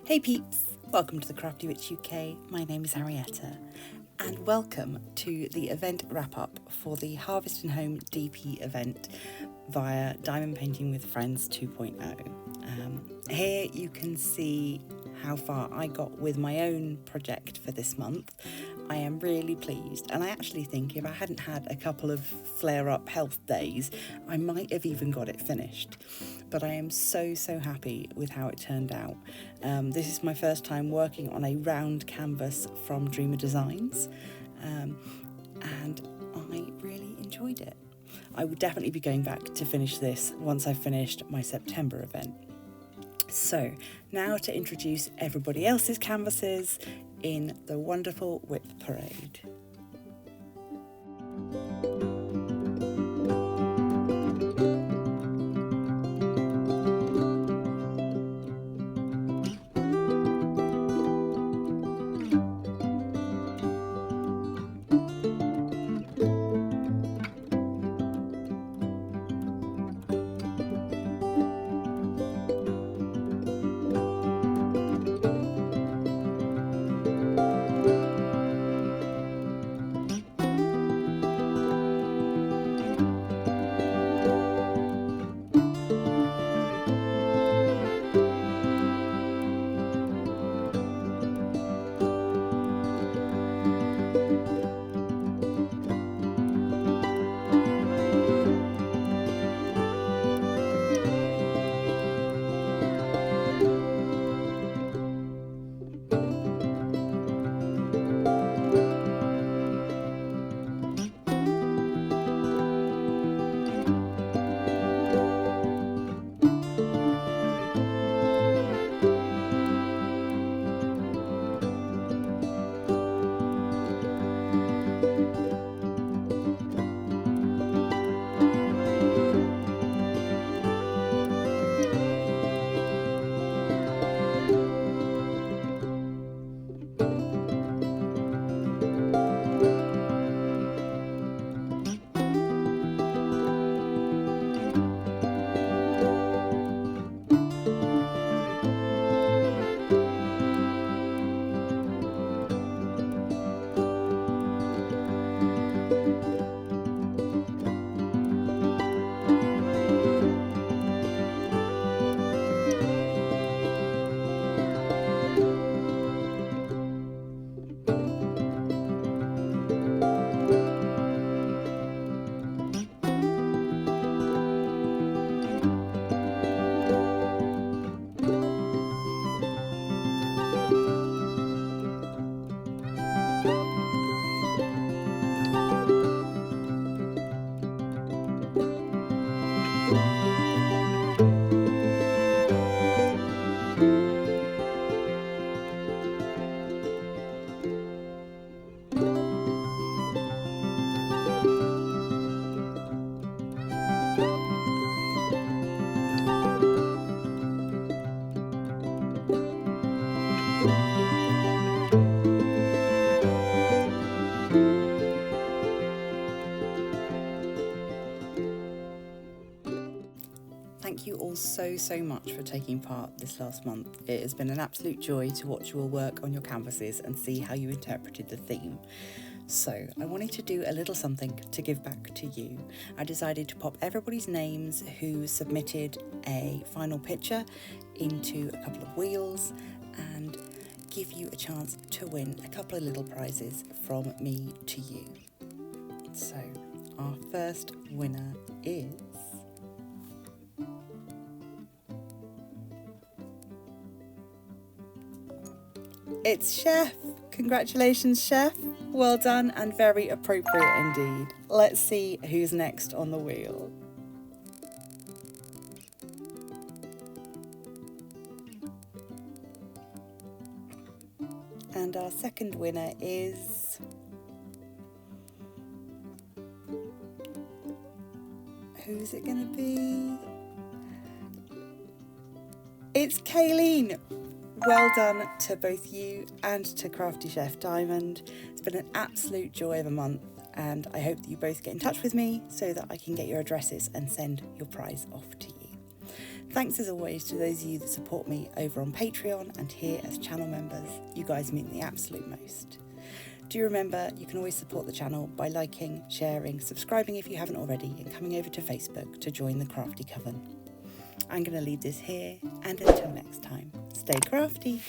Hey peeps, welcome to the Crafty Witch UK. My name is Harrietta and welcome to the event wrap-up for the Harvest and Home DP event via Diamond Painting with Friends 2.0. Here you can see how far I got with my own project for this month. I am really pleased, and I actually think if I hadn't had a couple of flare-up health days, I might have even got it finished. But I am so happy with how it turned out. This is my first time working on a round canvas from Dreamer Designs, and I really enjoyed it. I will definitely be going back to finish this once I've finished my September event. So now to introduce everybody else's canvases in the wonderful WIP parade. Thank you all so much for taking part this last month. It has been an absolute joy to watch you all work on your canvases and see how you interpreted the theme. So I wanted to do a little something to give back to you. I decided to pop everybody's names who submitted a final picture into a couple of wheels and give you a chance to win a couple of little prizes from me to you. So our first winner is it's Chef. Congratulations, Chef. Well done and very appropriate indeed. Let's see who's next on the wheel. And our second winner is who's it going to be? It's Kayleen. Well done to both you and to Crafty Chef Diamond. It's been an absolute joy of a month and I hope that you both get in touch with me so that I can get your addresses and send your prize off to you. Thanks as always to those of you that support me over on Patreon and here as channel members. You guys mean the absolute most. Do remember you can always support the channel by liking, sharing, subscribing if you haven't already, and coming over to Facebook to join the Crafty Coven. I'm going to leave this here, and until next time, stay crafty.